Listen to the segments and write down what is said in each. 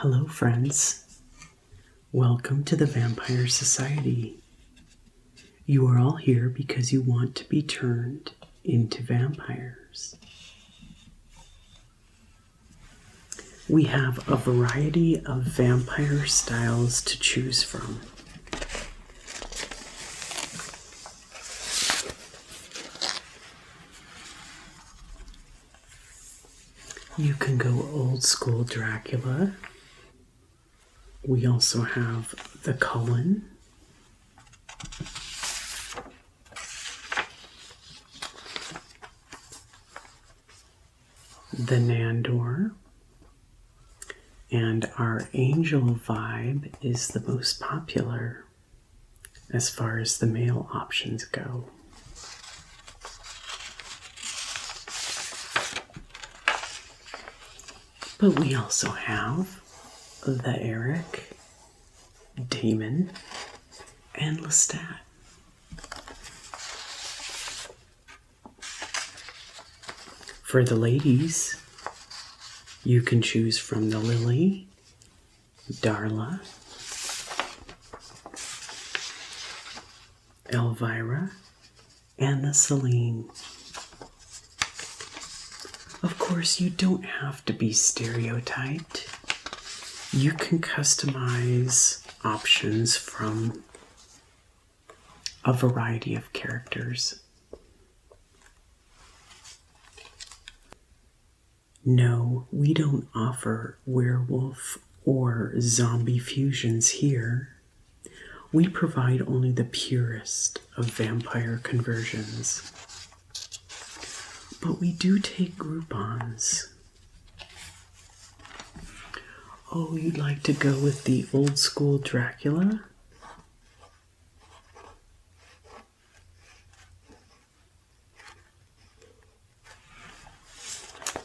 Hello, friends. Welcome to the Vampire Society. You are all here because you want to be turned into vampires. We have a variety of vampire styles to choose from. You can go old school Dracula. We also have the Cullen. The Nandor. And our Angel vibe is the most popular as far as the male options go. But we also have the Eric, Damon, and Lestat. For the ladies, you can choose from the Lily, Darla, Elvira, and the Celine. Of course, you don't have to be stereotyped. You can customize options from a variety of characters. No, we don't offer werewolf or zombie fusions here. We provide only the purest of vampire conversions. But we do take Groupons. Oh, you'd like to go with the old school Dracula?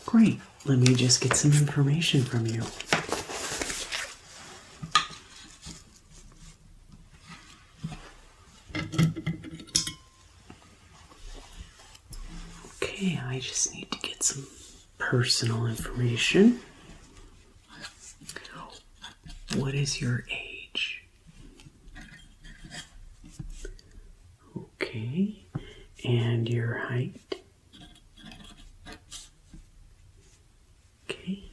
Great. Let me just get some information from you. Okay, I just need to get some personal information. What is your age? Okay, and your height? Okay.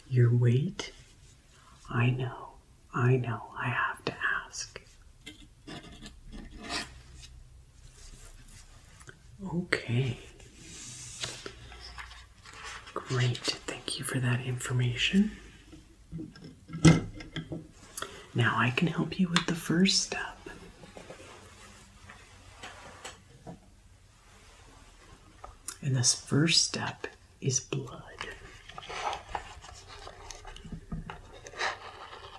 Your weight? I know, I have to ask. Okay. Great, thank you for that information. Now I can help you with the first step. And this first step is blood.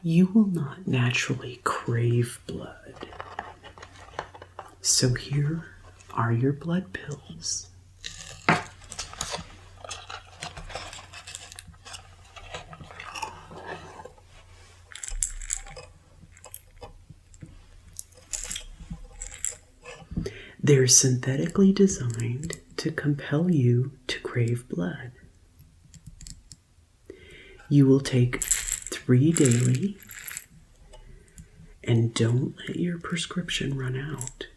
You will not naturally crave blood. So here are your blood pills. They're synthetically designed to compel you to crave blood. You will take 3 daily, and don't let your prescription run out.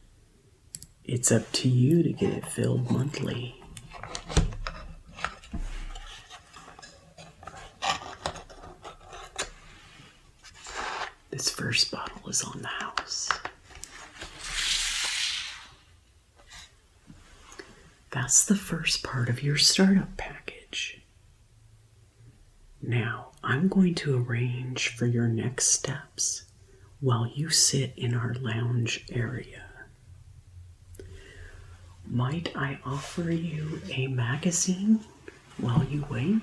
It's up to you to get it filled monthly. This first bottle is on the house. That's the first part of your startup package. Now, I'm going to arrange for your next steps while you sit in our lounge area. Might I offer you a magazine while you wait?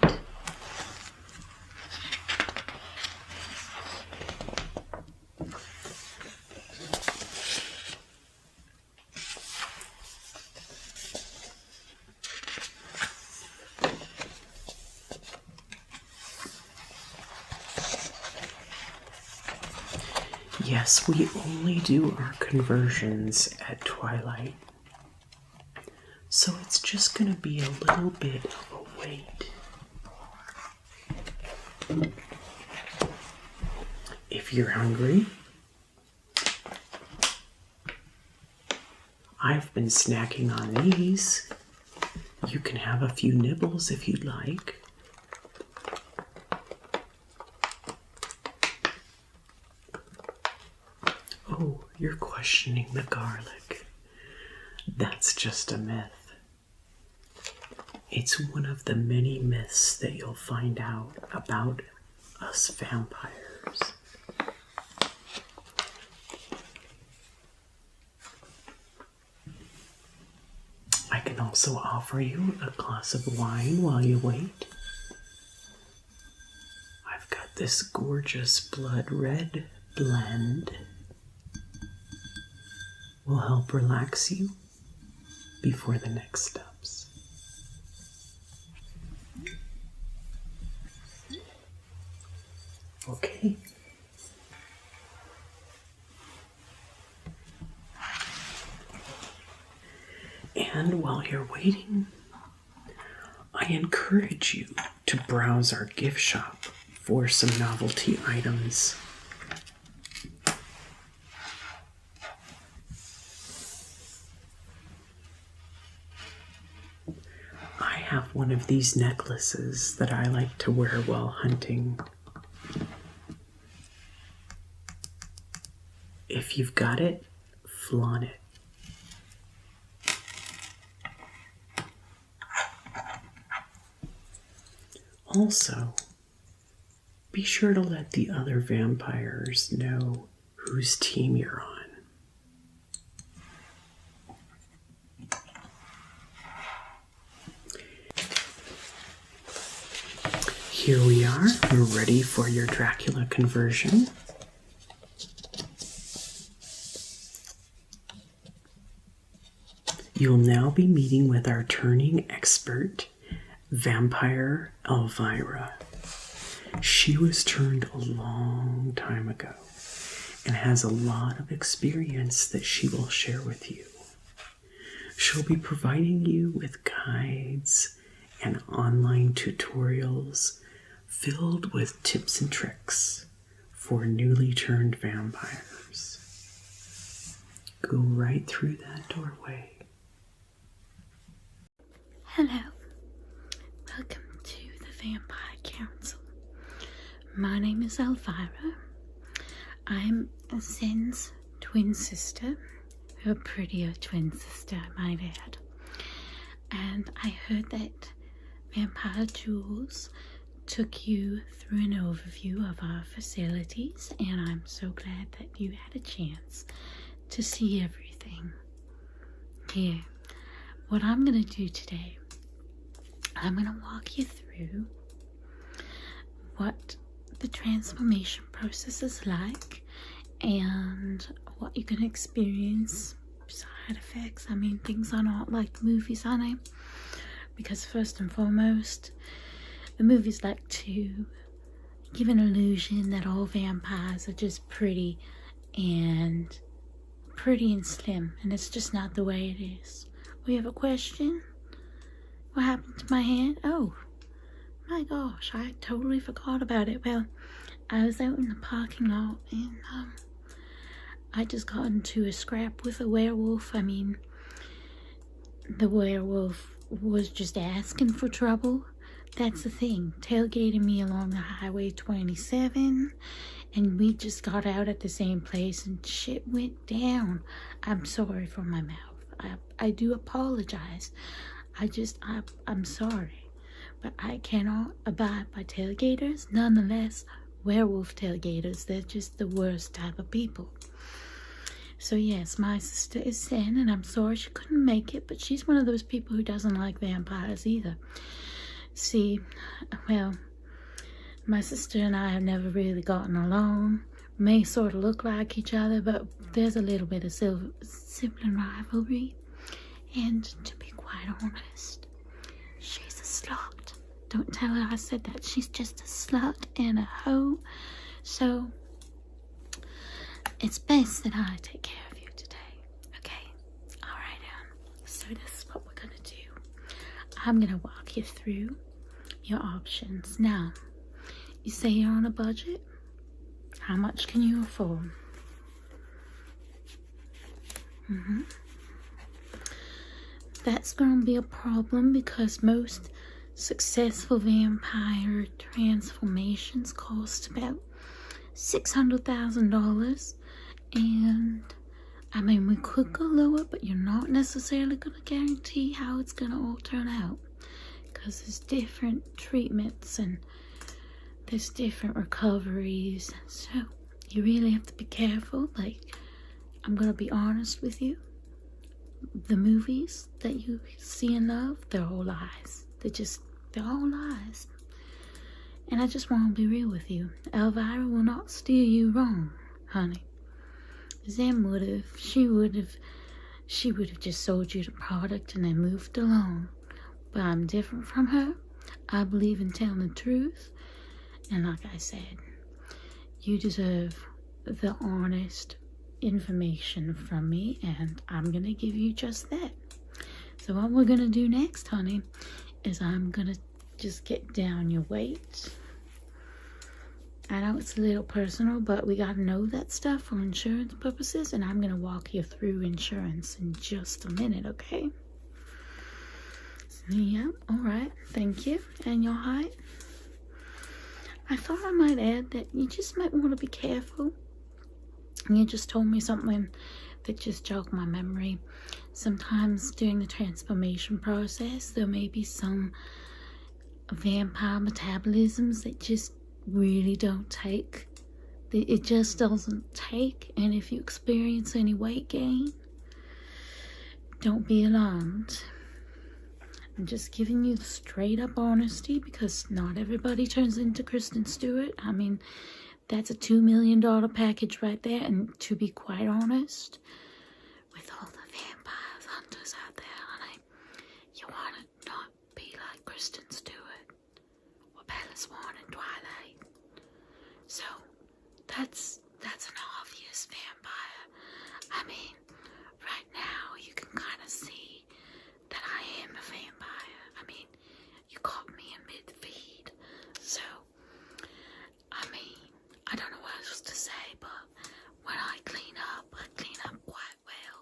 Yes, we only do our conversions at twilight. So it's just going to be a little bit of a wait. If you're hungry, I've been snacking on these. You can have a few nibbles if you'd like. Oh, you're questioning the garlic. That's just a myth. It's one of the many myths that you'll find out about us vampires. I can also offer you a glass of wine while you wait. I've got this gorgeous blood red blend. Will help relax you before the next steps. Okay. And while you're waiting, I encourage you to browse our gift shop for some novelty items. I have one of these necklaces that I like to wear while hunting. If you've got it, flaunt it. Also, be sure to let the other vampires know whose team you're on. Here we are. We're ready for your Dracula conversion. You'll now be meeting with our turning expert, Vampire Elvira. She was turned a long time ago and has a lot of experience that she will share with you. She'll be providing you with guides and online tutorials filled with tips and tricks for newly turned vampires. Go right through that doorway. Hello, welcome to the Vampire Council. My name is Elvira. I'm Zen's twin sister, her prettier twin sister, I might add. And I heard that Vampire Jules took you through an overview of our facilities, and I'm so glad that you had a chance to see everything. Here, what I'm going to do today, I'm going to walk you through what the transformation process is like and what you can experience, side effects. I mean, things are not like the movies, are they? Because first and foremost, the movies like to give an illusion that all vampires are just pretty and slim, and it's just not the way it is. We have a question? What happened to my hand? Oh, my gosh, I totally forgot about it. Well, I was out in the parking lot and I just got into a scrap with a werewolf. I mean, the werewolf was just asking for trouble. That's the thing, tailgating me along the Highway 27, and we just got out at the same place and shit went down. I'm sorry for my mouth. I do apologize. I'm sorry. But I cannot abide by tailgaters. Nonetheless, werewolf tailgaters, they're just the worst type of people. So yes, my sister is Zen, and I'm sorry she couldn't make it, but she's one of those people who doesn't like vampires either. See, well, my sister and I have never really gotten along. May sort of look like each other, but there's a little bit of sibling rivalry. And to be quite honest, she's a slut. Don't tell her I said that. She's just a slut and a hoe. So it's best that I take care of you today. Okay? Alright, so this is what we're gonna do. I'm gonna walk you through your options. Now, you say you're on a budget. How much can you afford? That's gonna be a problem because most successful vampire transformations cost about $600,000, and I mean, we could go lower, but you're not necessarily gonna guarantee how it's gonna all turn out, because there's different treatments and there's different recoveries, so you really have to be careful. Like, I'm gonna be honest with you, the movies that you see and love, they're all lies. They're all lies. And I just want to be real with you. Elvira will not steer you wrong, honey. Zem would have. She would have just sold you the product and then moved along. But I'm different from her. I believe in telling the truth. And like I said, you deserve the honest information from me, and I'm gonna give you just that. So what we're gonna do next, honey, is I'm gonna just get down your weight. I know it's a little personal, but we gotta know that stuff for insurance purposes, and I'm gonna walk you through insurance in just a minute, okay? Yeah, alright, thank you. And your height? I thought I might add that you just might want to be careful. You just told me something that just jogged my memory. Sometimes during the transformation process, there may be some vampire metabolisms that just really don't take. It just doesn't take. And if you experience any weight gain, don't be alarmed. I'm just giving you the straight up honesty, because not everybody turns into Kristen Stewart. I mean, that's a $2 million package right there. And to be quite honest, with all the vampires hunters out there, honey, you want to not be like Kristen Stewart or Bella Swan in Twilight. So that's an obvious vampire. I mean, right now you can kind of see that I am a vampire. I mean, you caught me in mid-feed, so I mean, I don't know what else to say, but when I clean up quite well.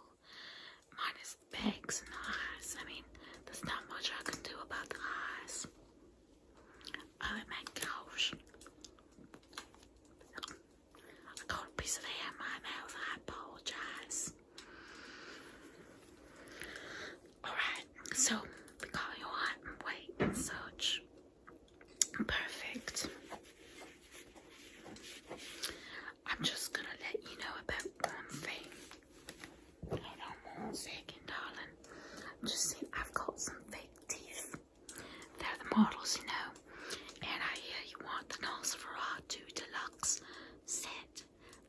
Minus the bags and the eyes. I mean, there's not much I can do about the eyes. Oh my gosh. I got a piece of hair in my mouth. I apologize. Alright, so we got your height and weight and such. Perfect. I'm just gonna let you know about one thing. Hold on 1 second, darling. Just see, I've got some fake teeth. They're the models, you know. And I hear you want the Nosferatu Deluxe set.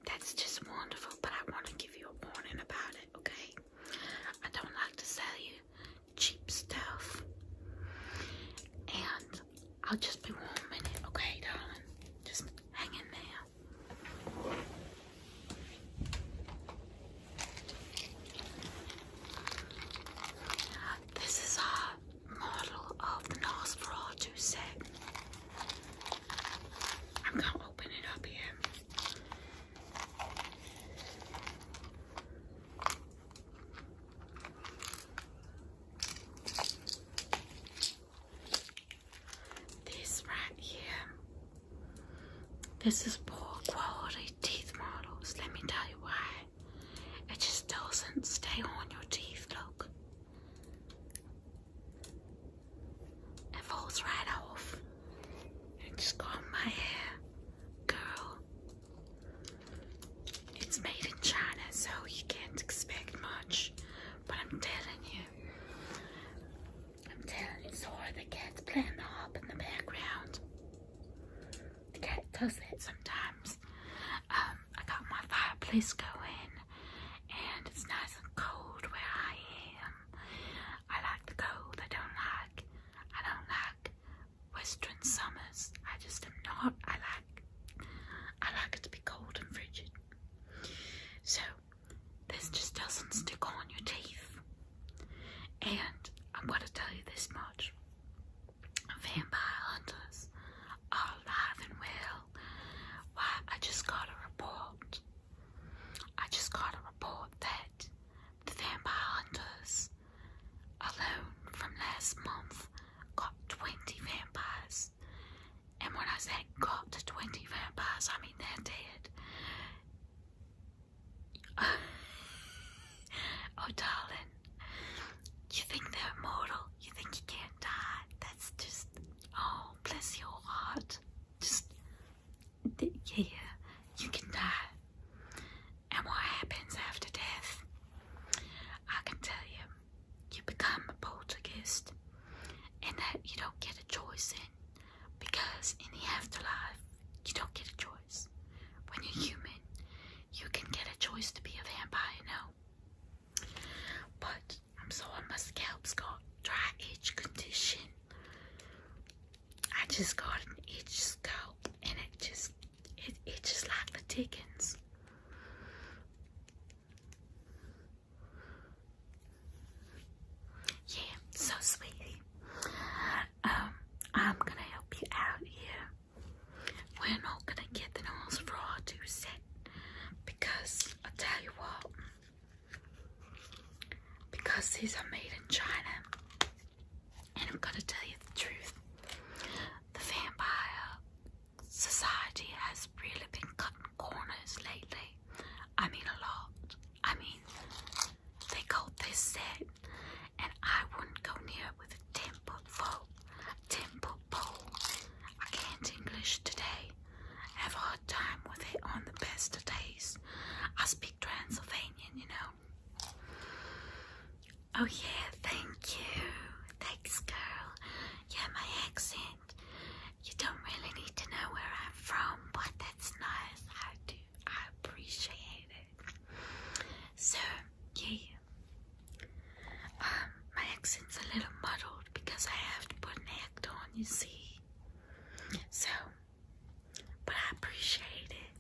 That's just wonderful, but I want to give you a warning about it, okay? I don't like to sell you cheap stuff. And I'll just be 1 minute, okay, darling? Just hang in there. This is our model of the Nosferatu set. I'm gonna open it up here. This right here. This is poor quality teeth models. Let me tell you why. It just doesn't stay on your teeth, look. It falls right off. It just got in my hair. Girl. It's made in China, so you can't expect much. But I'm telling you, sorry, the cat's playing the harp in the background. The cat does that sometimes. because these are made in China. And I'm gonna tell you the truth. The vampire society has really been cutting corners lately. I mean a lot. I mean, they got this set, and I wouldn't go near it with a 10-foot pole. I can't English today. I have a hard time with it on the best of days. I speak Transylvanian, you know. Oh yeah, thank you. Thanks, girl. Yeah, my accent. You don't really need to know where I'm from, but that's nice. I do. I appreciate it. So, yeah. My accent's a little muddled because I have to put an act on, you see. So, but I appreciate it.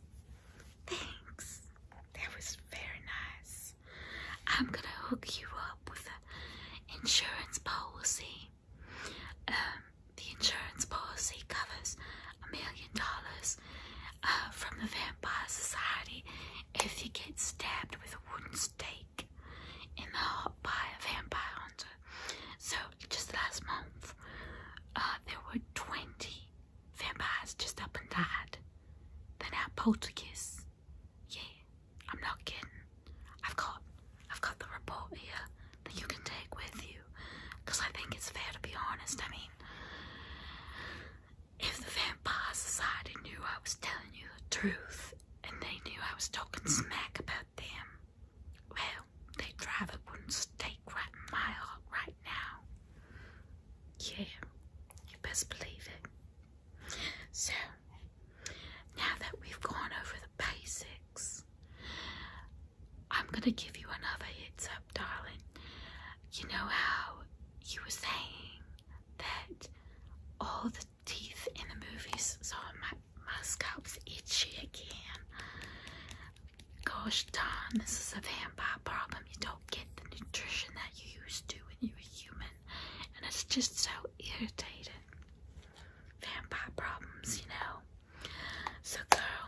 Thanks. That was very nice. I'm gonna hook you up with an insurance policy. The insurance policy covers $1 million from the Vampire Society if you get stabbed with a wooden stake in the heart by a vampire hunter. So just last month, there were 20 vampires just up and died. They're now poltergeists. Yeah, I'm not kidding. I've got the report here that you can take with you, because I think it's fair to be honest. I mean, if the Vampire Society knew I was telling you the truth, and they knew I was talking smack about them, well, they'd drive a wooden stake right in my heart right now. Yeah, you best believe it. So, now that we've gone over the basics, I'm gonna give you another heads up, darling. You know how you were saying that all the teeth in the movies, so my scalp's itchy again. Gosh darn, this is a vampire problem. You don't get the nutrition that you used to when you were human, and it's just so irritating. Vampire problems, you know. So girl,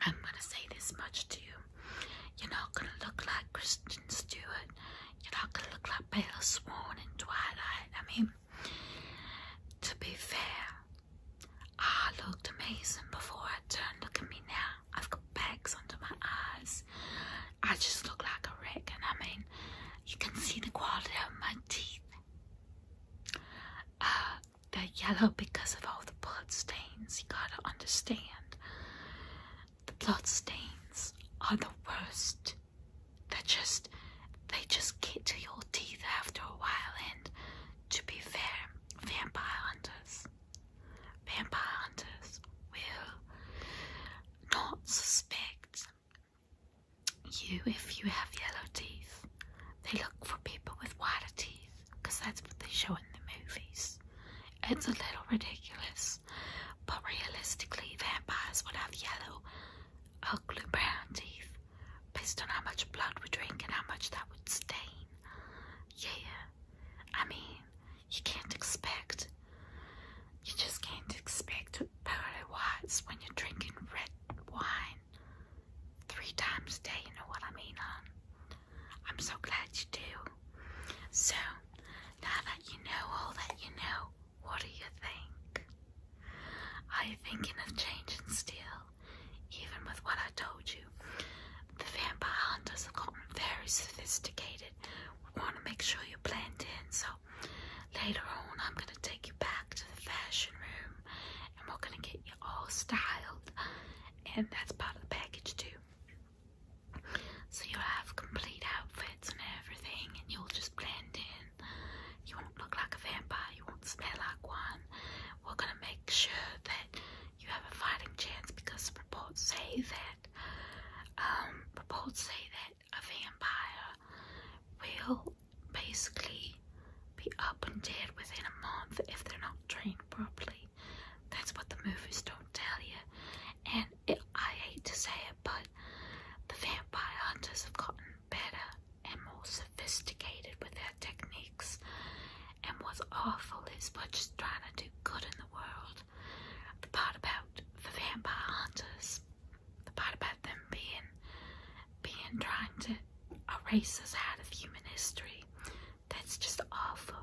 I'm gonna say this much to you. You're not gonna look like Kristen Stewart. You're not gonna look like Bella Swan in Twilight. I mean, to be fair, I looked amazing before I turned. Look at me now. I've got bags under my eyes. I just look like a wreck, and I mean, you can see the quality of my teeth. They're yellow because of all the blood stains. You gotta understand. The blood stains are the worst. They just get to your teeth after a while, and to be fair, vampire hunters will not suspect you if you have yellow teeth. They look for people with whiter teeth, because that's what they show in the movies. It's a little ridiculous, but realistically, vampires would have yellow, ugly brown teeth, based on how much blood we drink and how much that would stain. Yeah, I mean, you just can't expect pearly whites when you're drinking red wine 3 times a day, you know what I mean, hon? I'm so glad you do. So, now that you know all that you know, what do you think? Are you thinking of changing still? Even with what I told you, the vampire hunters have gotten very sophisticated. We want to make sure you blend in, so later on I'm going to take you back to the fashion room, and we're going to get you all styled, and that's part of the package too. So you'll have complete outfits and everything, and you'll just blend in. You won't look like a vampire, you won't smell like one. We're going to make sure that you have a fighting chance, because reports say that a vampire will basically be up and dead within a month if they're not trained properly. That's what the movies don't tell you. And I hate to say it, but the vampire hunters have gotten better and more sophisticated with their techniques. And what's awful is we're just trying to do good in the world. The part about the vampire hunters, the part about them being trying to erase us out of humanism, history. That's just awful.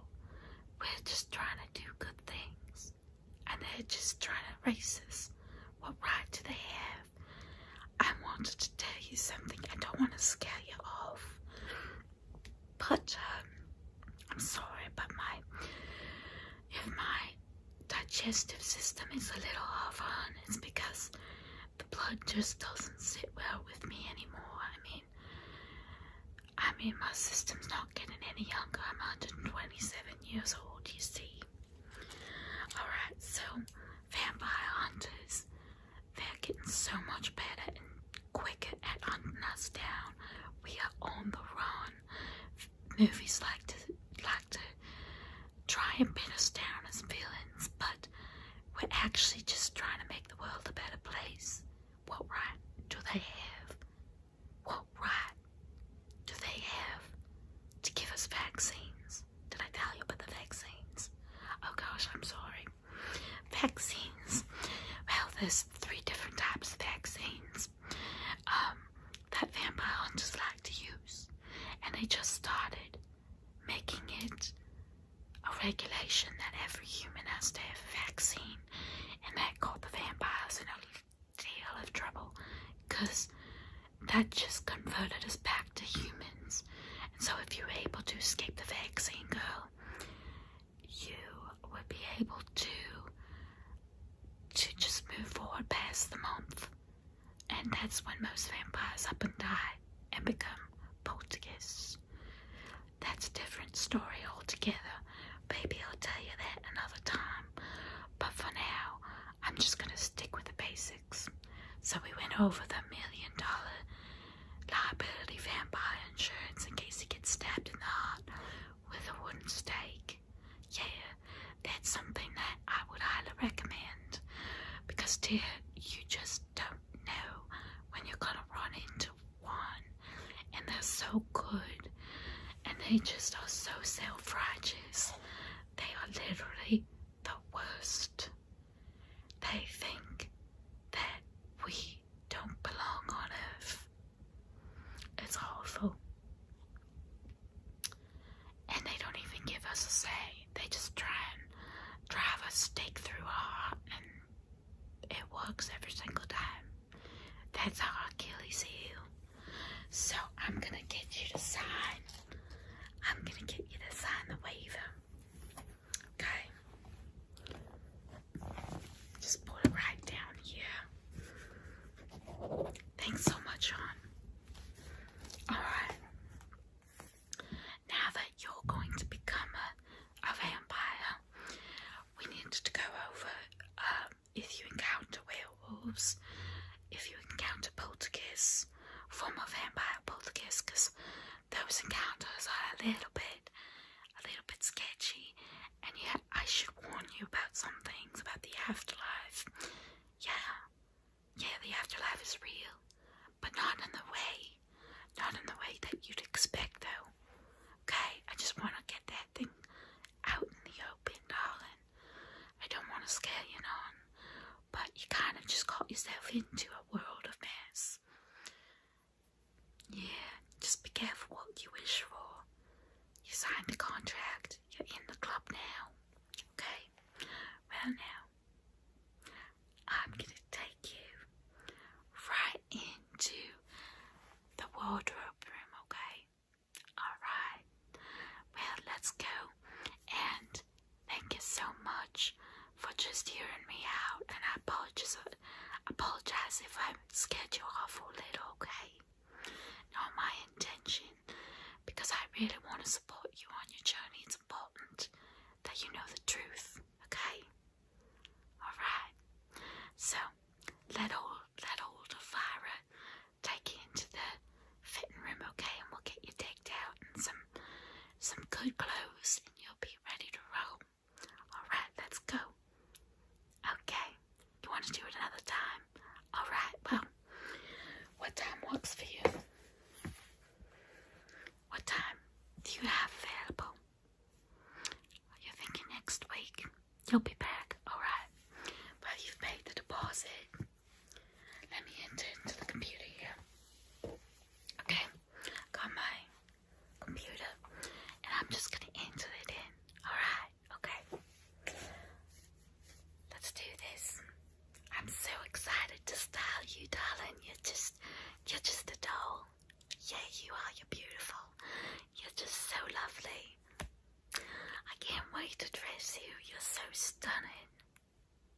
We're just trying to do good things, and they're just trying to erase us. What right do they have? I wanted to tell you something. I don't want to scare you off, but I'm sorry, but if my digestive system is a little off on, it's because the blood just doesn't sit well with me anymore. I mean, my system's not getting any younger. I'm 127 years old, you see. Alright, so vampire hunters, they're getting so much better and quicker at hunting us down. We are on the run. Movies like to try and pin us down as villains, but we're actually just trying to make the world a better place. What right do they have? What right do they have to give us vaccines? Did I tell you about the vaccines? Oh gosh, I'm sorry. Vaccines. Well, there's 3 different types of vaccines that vampire hunters like to use, and they just started making it a regulation that every human has to have a vaccine, and that got the vampires in a deal of trouble, because that just converted us back to humans. And so if you were able to escape the vaccine, girl, you would be able to just move forward past the month. And that's when most vampires up and die and become poltergeists. That's a different story altogether. Maybe I'll tell you that another time. But for now, I'm just gonna stick with the basics. So we went over the $1 million liability vampire insurance in case he gets stabbed in the heart with a wooden stake. Yeah, that's something that I would highly recommend, because dear, you just don't know when you're gonna run into one, and they're so good, and they just are so self-righteous. They are literally the worst. They think that we don't belong on Earth. It's awful. And they don't even give us a say. They just try and drive a stake through our heart, and it works every single time. That's our Achilles heel. So I'm gonna get you to sign. I'm gonna get you to sign the waiver. Okay? Just put it right down here. Thanks so much, hon. Alright. Now that you're going to become a vampire, we need to go over if you encounter werewolves, if you encounter poltergeists, former vampire poltergeists, because those encounters are a little bit sketchy. And yeah, I should warn you about some things about the afterlife. Yeah, the afterlife is real, but not in the way that you'd expect, though. Okay, I just want to get that thing out in the open, darling. I don't want to scare you none, but you kind of just got yourself into a world of mess. Yeah, just be careful what you wish for. You signed the contract. You're in the club now. Okay? Well, now, I'm gonna take you right into the wardrobe room, okay? Alright. Well, let's go. And thank you so much for just hearing me out. And I apologize if I scared you off a little, okay? Not my intention, because I really want to support you on Oh, you're beautiful. You're just so lovely. I can't wait to dress you. You're so stunning.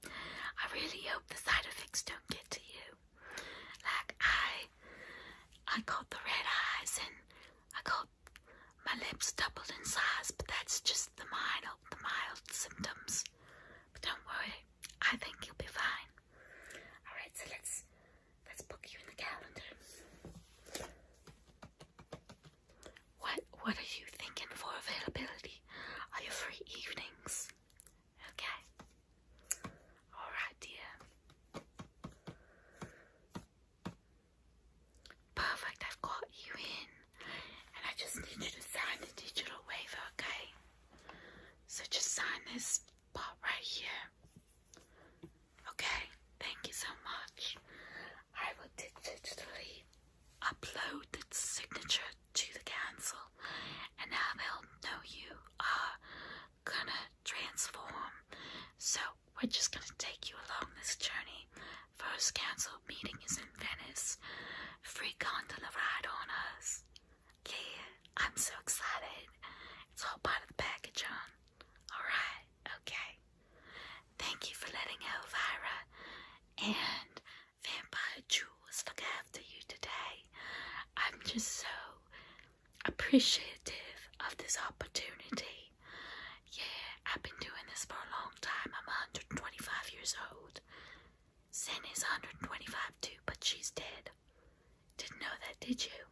I really hope the side effects don't get to you. Like I got the red eyes and I got my lips doubled in size, but that's just the mild symptoms. But don't worry, I think you'll be fine. Alright, so let's book you in the calendar. What are you thinking for availability? Are you free evenings? Okay. Alright, dear. Perfect, I've got you in. And I just need you to sign the digital waiver, okay? So just sign this part right here. Okay, thank you so much. I will digitally upload the signature to the council, and now they'll know you are gonna transform. So we're just gonna take you along this journey. First council meeting is in Venice. Free gondola ride on us. Yeah, I'm so excited. It's all part of the package, hon. Alright, okay. Thank you for letting Elvira and Vampire Jules look after you today. I'm just so appreciative of this opportunity. Yeah, I've been doing this for a long time. I'm 125 years old. Sin is 125 too, but she's dead. Didn't know that, did you?